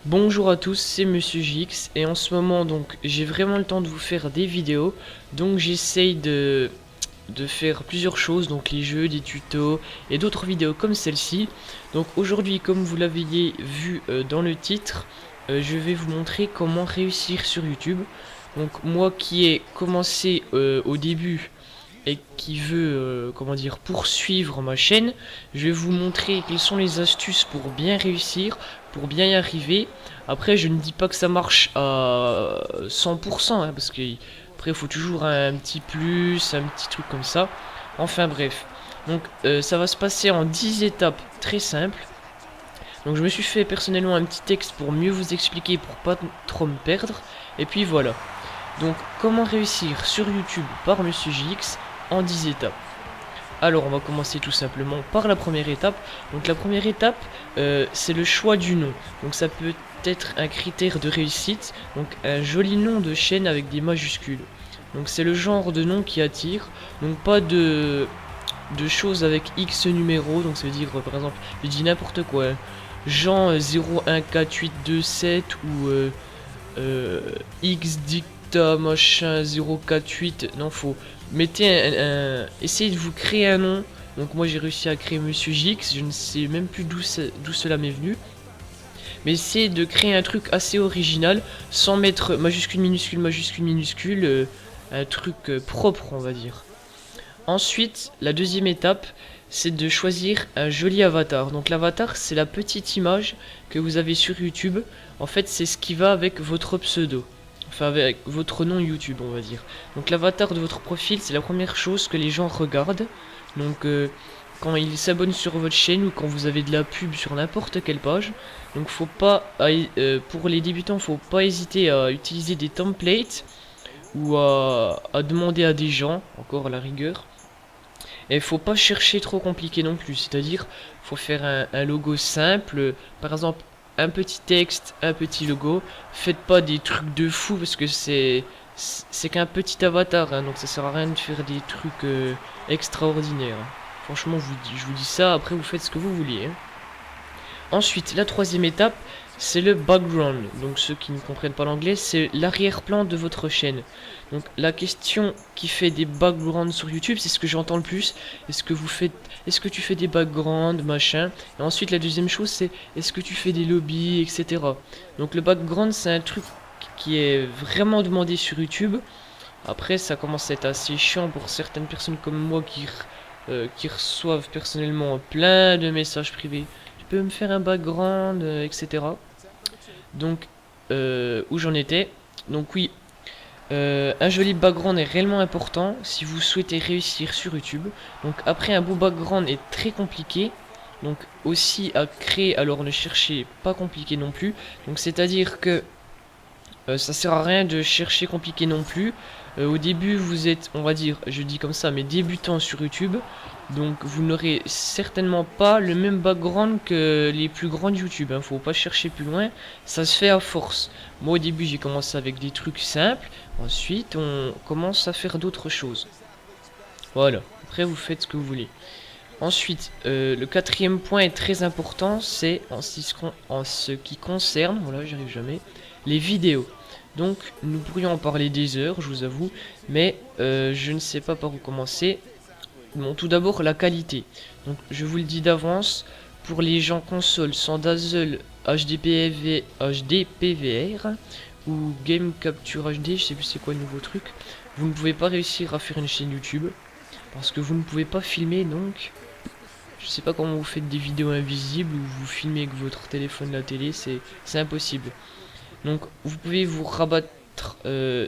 Bonjour à tous, c'est Monsieur JX et en ce moment donc j'ai vraiment le temps de vous faire des vidéos, donc j'essaye de faire plusieurs choses, donc les jeux, des tutos et d'autres vidéos comme celle-ci. Donc aujourd'hui, comme vous l'avez vu dans le titre, je vais vous montrer comment réussir sur YouTube. Donc moi qui ai commencé au début et qui veut comment dire, poursuivre ma chaîne, je vais vous montrer quelles sont les astuces pour bien réussir, pour bien y arriver. Après je ne dis pas que ça marche à 100% hein, parce que après il faut toujours un petit plus, un petit truc comme ça. Enfin bref, donc ça va se passer en 10 étapes très simples. Donc je me suis fait personnellement un petit texte pour mieux vous expliquer, pour pas trop me perdre. Et puis voilà. Donc comment réussir sur YouTube par Monsieur JX en 10 étapes. Alors on va commencer tout simplement par la première étape. Donc la première étape c'est le choix du nom. Donc ça peut être un critère de réussite. Donc un joli nom de chaîne avec des majuscules. Donc c'est le genre de nom qui attire. Donc pas de choses avec X numéro. Donc ça veut dire par exemple, je dis n'importe quoi hein. Jean 014827 ou X dicta machin 048. Non, faut mettez essayez de vous créer un nom. Donc moi j'ai réussi à créer Monsieur JX. Je ne sais même plus d'où cela m'est venu. Mais essayez de créer un truc assez original sans mettre majuscule minuscule un truc propre on va dire. Ensuite la deuxième étape c'est de choisir un joli avatar. Donc l'avatar c'est la petite image que vous avez sur YouTube. En fait c'est ce qui va avec votre pseudo. Enfin avec votre nom YouTube on va dire. Donc l'avatar de votre profil c'est la première chose que les gens regardent. Donc quand ils s'abonnent sur votre chaîne ou quand vous avez de la pub sur n'importe quelle page. Donc faut pas pour les débutants faut pas hésiter à utiliser des templates ou à demander à des gens, encore à la rigueur. Et faut pas chercher trop compliqué non plus, c'est-à-dire faut faire un logo simple, par exemple un petit texte, un petit logo. Faites pas des trucs de fou parce que c'est qu'un petit avatar hein, donc ça sert à rien de faire des trucs extraordinaires. Franchement je vous dis ça, après vous faites ce que vous voulez hein. Ensuite la troisième étape c'est le background. Donc ceux qui ne comprennent pas l'anglais, c'est l'arrière-plan de votre chaîne. Donc la question qui fait des backgrounds sur YouTube, c'est ce que j'entends le plus. Est-ce que tu fais des backgrounds, machin. Et ensuite la deuxième chose c'est est-ce que tu fais des lobbies, etc. Donc le background c'est un truc qui est vraiment demandé sur YouTube. Après ça commence à être assez chiant pour certaines personnes comme moi qui reçoivent personnellement plein de messages privés. Tu peux me faire un background, etc. Donc où j'en étais. Donc oui, un joli background est réellement important si vous souhaitez réussir sur YouTube. Donc après un beau background est très compliqué. Donc aussi à créer, alors ne cherchez pas compliqué non plus. Donc c'est à dire que ça sert à rien de chercher compliqué non plus. Au début vous êtes, on va dire, je dis comme ça, mais débutant sur YouTube. Donc vous n'aurez certainement pas le même background que les plus grands YouTube hein. Faut pas chercher plus loin, ça se fait à force. Moi au début j'ai commencé avec des trucs simples. Ensuite on commence à faire d'autres choses. Voilà, après vous faites ce que vous voulez. Ensuite le quatrième point est très important. C'est en ce qui concerne, voilà j'y arrive jamais, les vidéos. Donc nous pourrions en parler des heures je vous avoue. Mais je ne sais pas par où commencer. Bon, tout d'abord la qualité. Donc je vous le dis d'avance, pour les gens console sans Dazzle HDPVR ou Game Capture HD, je sais plus c'est quoi le nouveau truc, vous ne pouvez pas réussir à faire une chaîne YouTube parce que vous ne pouvez pas filmer. Donc je sais pas comment vous faites des vidéos invisibles ou vous filmez avec votre téléphone, la télé, c'est impossible. Donc vous pouvez vous rabattre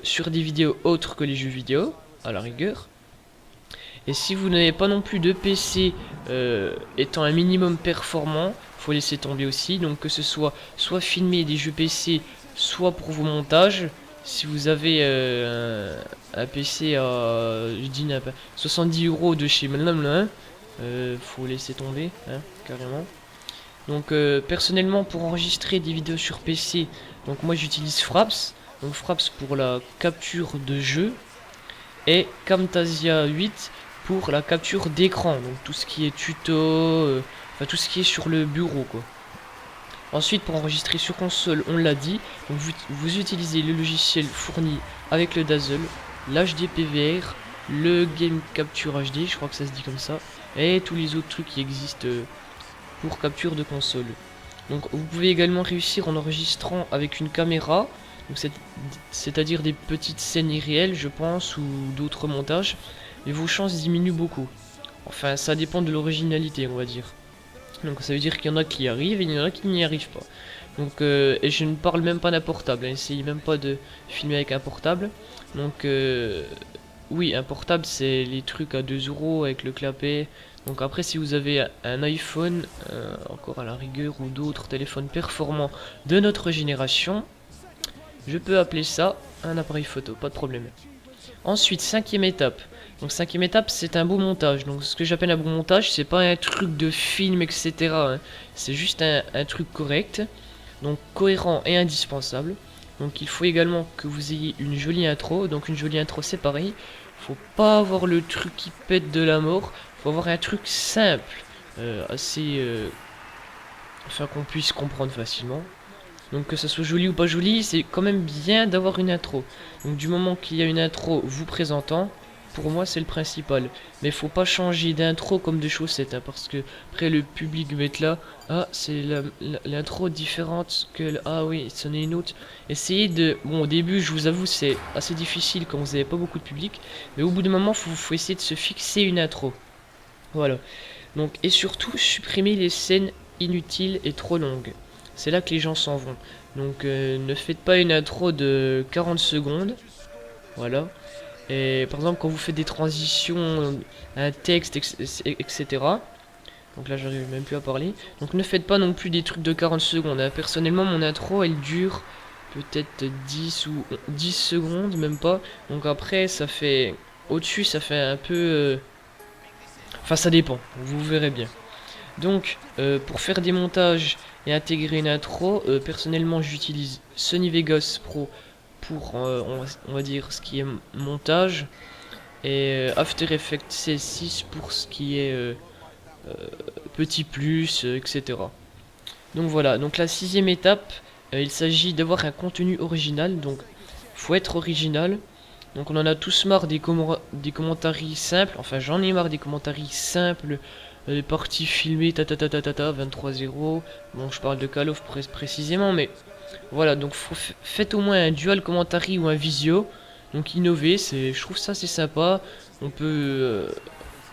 sur des vidéos autres que les jeux vidéo à la rigueur. Et si vous n'avez pas non plus de PC étant un minimum performant, faut laisser tomber aussi. Donc que ce soit filmer des jeux PC, soit pour vos montages. Si vous avez un PC à, je dis 70 € de chez Madame là, faut laisser tomber, hein, carrément. Donc personnellement pour enregistrer des vidéos sur PC, donc moi j'utilise Fraps. donc Fraps pour la capture de jeu, et Camtasia 8 pour la capture d'écran, donc tout ce qui est tuto, enfin tout ce qui est sur le bureau quoi. Ensuite, pour enregistrer sur console, on l'a dit, donc vous utilisez le logiciel fourni avec le Dazzle, l'HDPVR, le Game Capture HD, je crois que ça se dit comme ça, et tous les autres trucs qui existent pour capture de console. Donc vous pouvez également réussir en enregistrant avec une caméra, c'est-à-dire des petites scènes irréelles je pense, ou d'autres montages, et vos chances diminuent beaucoup. Enfin ça dépend de l'originalité on va dire. Donc ça veut dire qu'il y en a qui y arrivent et il y en a qui n'y arrivent pas. Donc et je ne parle même pas d'un portable, hein, essayez même pas de filmer avec un portable. Donc oui, un portable c'est les trucs à 2 € avec le clapet. Donc après si vous avez un iPhone, encore à la rigueur, ou d'autres téléphones performants de notre génération, je peux appeler ça un appareil photo, pas de problème. Ensuite, cinquième étape. Donc cinquième étape, c'est un beau montage. Donc ce que j'appelle un beau montage, c'est pas un truc de film, etc. hein. C'est juste un truc correct, donc cohérent et indispensable. Donc il faut également que vous ayez une jolie intro. Donc une jolie intro, c'est pareil. Faut pas avoir le truc qui pète de la mort. Faut avoir un truc simple, assez, enfin qu'on puisse comprendre facilement. Donc que ça soit joli ou pas joli, c'est quand même bien d'avoir une intro. Donc du moment qu'il y a une intro vous présentant, pour moi c'est le principal. Mais faut pas changer d'intro comme de chaussettes, hein, parce que après le public va être là, ah c'est l'intro différente que ah oui, c'en est une autre. Essayez de, bon au début je vous avoue c'est assez difficile quand vous n'avez pas beaucoup de public, mais au bout d'un moment faut essayer de se fixer une intro. Voilà. Donc et surtout supprimer les scènes inutiles et trop longues. C'est là que les gens s'en vont. Donc ne faites pas une intro de 40 secondes. Voilà. Et par exemple quand vous faites des transitions, un texte, etc. Donc là j'arrive même plus à parler. Donc ne faites pas non plus des trucs de 40 secondes. Hein. Personnellement mon intro elle dure peut-être 10 ou 10 secondes, même pas. Donc après ça fait... Au-dessus ça fait un peu... Enfin ça dépend, vous verrez bien. Donc pour faire des montages et intégrer une intro, personnellement j'utilise Sony Vegas Pro pour on va dire ce qui est montage, et After Effects CS6 pour ce qui est petit plus, etc. Donc voilà, donc la sixième étape, il s'agit d'avoir un contenu original, donc faut être original. Donc on en a tous marre des commentaires simples, enfin j'en ai marre des commentaires simples, les parties filmées, 23-0, bon je parle de Call of précisément, mais voilà, donc faites au moins un dual commentary ou un visio, donc innover, je trouve ça c'est sympa, on peut,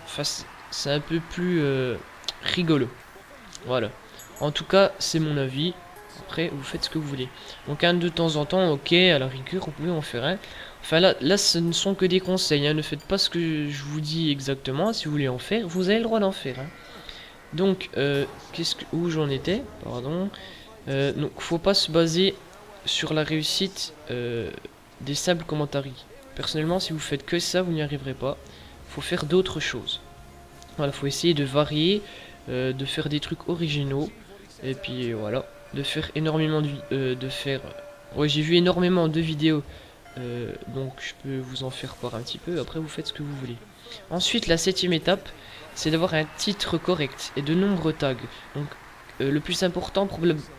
enfin c'est un peu plus rigolo, voilà, en tout cas c'est mon avis. Après, vous faites ce que vous voulez. Donc, un de temps en temps, ok, à la rigueur, vous pouvez en faire un. Enfin, là, ce ne sont que des conseils. Hein. Ne faites pas ce que je vous dis exactement. Si vous voulez en faire, vous avez le droit d'en faire. Hein. Donc, où j'en étais? Pardon. Donc, faut pas se baser sur la réussite des simples commentaires. Personnellement, si vous faites que ça, vous n'y arriverez pas. Faut faire d'autres choses. Voilà, faut essayer de varier, de faire des trucs originaux. Et puis, voilà. De faire énormément ouais, j'ai vu énormément de vidéos, donc je peux vous en faire part un petit peu. Après vous faites ce que vous voulez. Ensuite la septième étape, c'est d'avoir un titre correct et de nombreux tags. Donc le plus important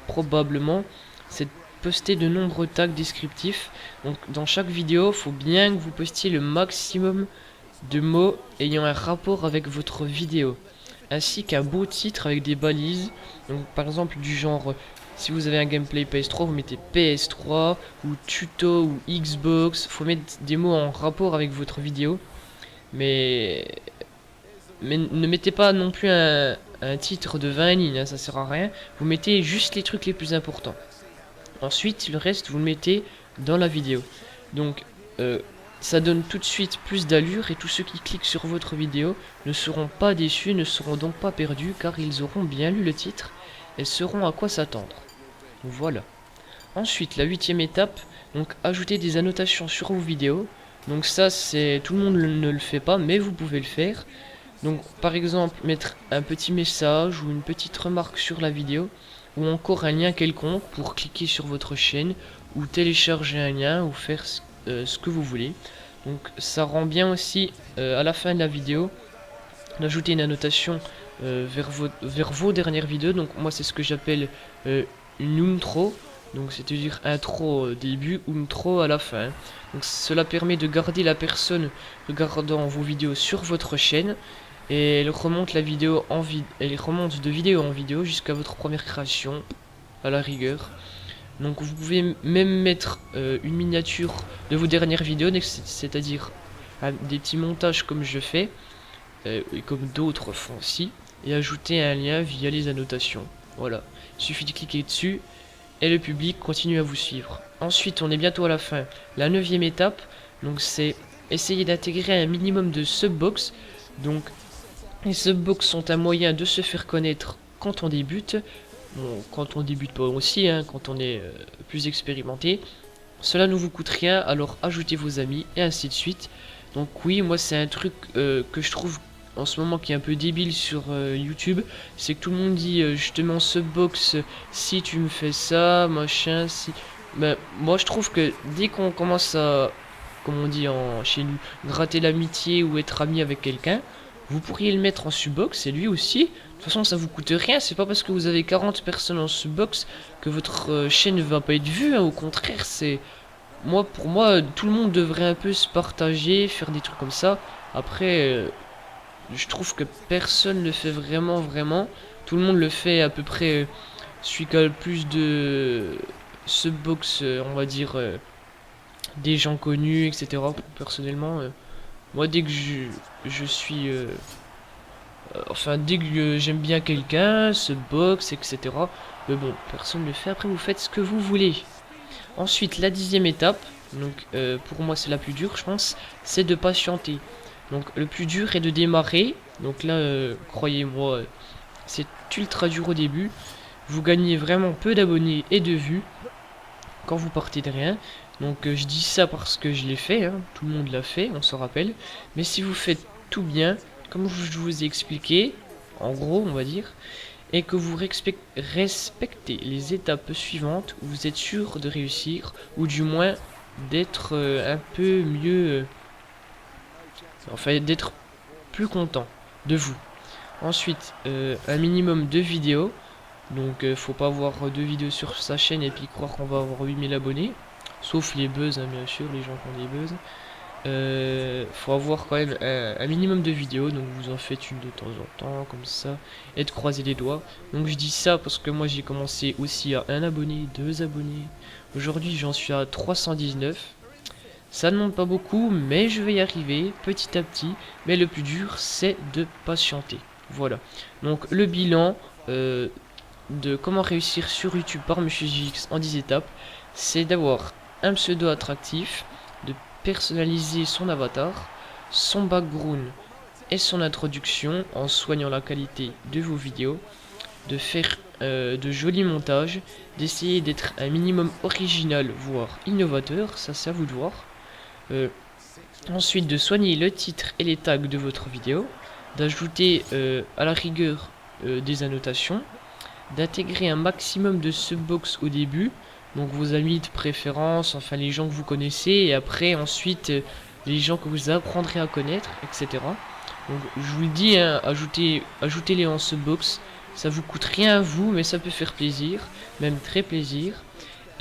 probablement, c'est de poster de nombreux tags descriptifs. Donc dans chaque vidéo, faut bien que vous postiez le maximum de mots ayant un rapport avec votre vidéo, ainsi qu'un beau titre avec des balises. Donc par exemple du genre, si vous avez un gameplay PS3, vous mettez PS3 ou tuto ou Xbox. Faut mettre des mots en rapport avec votre vidéo, mais ne mettez pas non plus un titre de 20 lignes, hein, ça sert à rien. Vous mettez juste les trucs les plus importants. Ensuite le reste vous le mettez dans la vidéo. Donc ça donne tout de suite plus d'allure, et tous ceux qui cliquent sur votre vidéo ne seront pas déçus, ne seront donc pas perdus, car ils auront bien lu le titre et sauront à quoi s'attendre. Voilà. Ensuite, la huitième étape, donc ajouter des annotations sur vos vidéos. Donc ça, c'est tout le monde ne le fait pas, mais vous pouvez le faire. Donc par exemple, mettre un petit message ou une petite remarque sur la vidéo, ou encore un lien quelconque pour cliquer sur votre chaîne, ou télécharger un lien ou faire ce que vous voulez. Donc ça rend bien aussi à la fin de la vidéo d'ajouter une annotation vers vos dernières vidéos. Donc moi c'est ce que j'appelle une intro, donc c'est-à-dire intro au début, intro à la fin. Donc cela permet de garder la personne regardant vos vidéos sur votre chaîne, et elle remonte la vidéo elle remonte de vidéo en vidéo jusqu'à votre première création à la rigueur. Donc vous pouvez même mettre une miniature de vos dernières vidéos, c'est-à-dire des petits montages comme je fais, et comme d'autres font aussi, et ajouter un lien via les annotations. Voilà, il suffit de cliquer dessus et le public continue à vous suivre. Ensuite, on est bientôt à la fin. La 9e étape, donc c'est essayer d'intégrer un minimum de subbox. Donc les subbox sont un moyen de se faire connaître quand on débute. Bon, quand on débute pas aussi, hein, quand on est plus expérimenté. Cela ne vous coûte rien, alors ajoutez vos amis et ainsi de suite. Donc oui, moi c'est un truc que je trouve en ce moment qui est un peu débile sur YouTube. C'est que tout le monde dit je te mets en subbox si tu me fais ça, machin, si... Ben, moi je trouve que dès qu'on commence à, comme on dit chez nous, gratter l'amitié ou être ami avec quelqu'un, vous pourriez le mettre en subbox et lui aussi. De toute façon ça vous coûte rien, c'est pas parce que vous avez 40 personnes en subbox que votre chaîne ne va pas être vue, hein. Au contraire, c'est... pour moi, tout le monde devrait un peu se partager, faire des trucs comme ça. Après, je trouve que personne le fait vraiment. Tout le monde le fait à peu près, celui qui a le plus de subbox, on va dire, des gens connus, etc. Personnellement, moi dès que je suis... enfin, dès que j'aime bien quelqu'un, subbox, etc. Mais bon, personne ne le fait. Après, vous faites ce que vous voulez. Ensuite, la 10e étape, donc pour moi c'est la plus dure, je pense, c'est de patienter. Donc le plus dur est de démarrer. Donc là, croyez-moi, c'est ultra dur au début. Vous gagnez vraiment peu d'abonnés et de vues quand vous partez de rien. Donc je dis ça parce que je l'ai fait, hein. Tout le monde l'a fait, on s'en rappelle. Mais si vous faites tout bien, comme je vous ai expliqué, en gros on va dire, et que vous respectez les étapes suivantes, vous êtes sûr de réussir, ou du moins d'être un peu mieux, enfin d'être plus content de vous. Ensuite, un minimum de vidéos, donc faut pas avoir 2 vidéos sur sa chaîne et puis croire qu'on va avoir 8000 abonnés, sauf les buzz, hein, bien sûr, les gens qui ont des buzz. Faut avoir quand même un minimum de vidéos, donc vous en faites une de temps en temps comme ça et de croiser les doigts. Donc je dis ça parce que moi j'ai commencé aussi à 1 abonné, 2 abonnés, aujourd'hui j'en suis à 319. Ça ne monte pas beaucoup, mais je vais y arriver petit à petit. Mais le plus dur c'est de patienter. Voilà, donc le bilan de comment réussir sur YouTube par MonsierJX en 10 étapes, c'est d'avoir un pseudo attractif, de personnaliser son avatar, son background et son introduction en soignant la qualité de vos vidéos, de faire de jolis montages, d'essayer d'être un minimum original voire innovateur, ça c'est à vous de voir. Ensuite de soigner le titre et les tags de votre vidéo, d'ajouter à la rigueur des annotations, d'intégrer un maximum de subbox au début, donc vos amis de préférence, enfin les gens que vous connaissez, et après ensuite les gens que vous apprendrez à connaître, etc. Donc je vous le dis, hein, ajoutez-les en subbox, ça vous coûte rien à vous, mais ça peut faire plaisir, même très plaisir.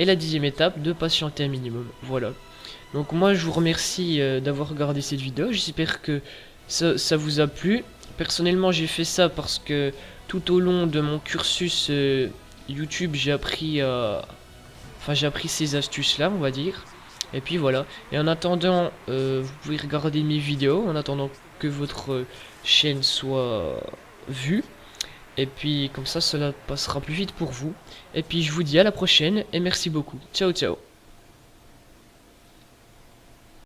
Et la 10e étape, de patienter un minimum, voilà. Donc moi je vous remercie d'avoir regardé cette vidéo, j'espère que ça vous a plu. Personnellement j'ai fait ça parce que tout au long de mon cursus YouTube j'ai appris ces astuces là, on va dire. Et puis voilà, et en attendant vous pouvez regarder mes vidéos en attendant que votre chaîne soit vue. Et puis comme ça cela passera plus vite pour vous. Et puis je vous dis à la prochaine et merci beaucoup. Ciao ciao.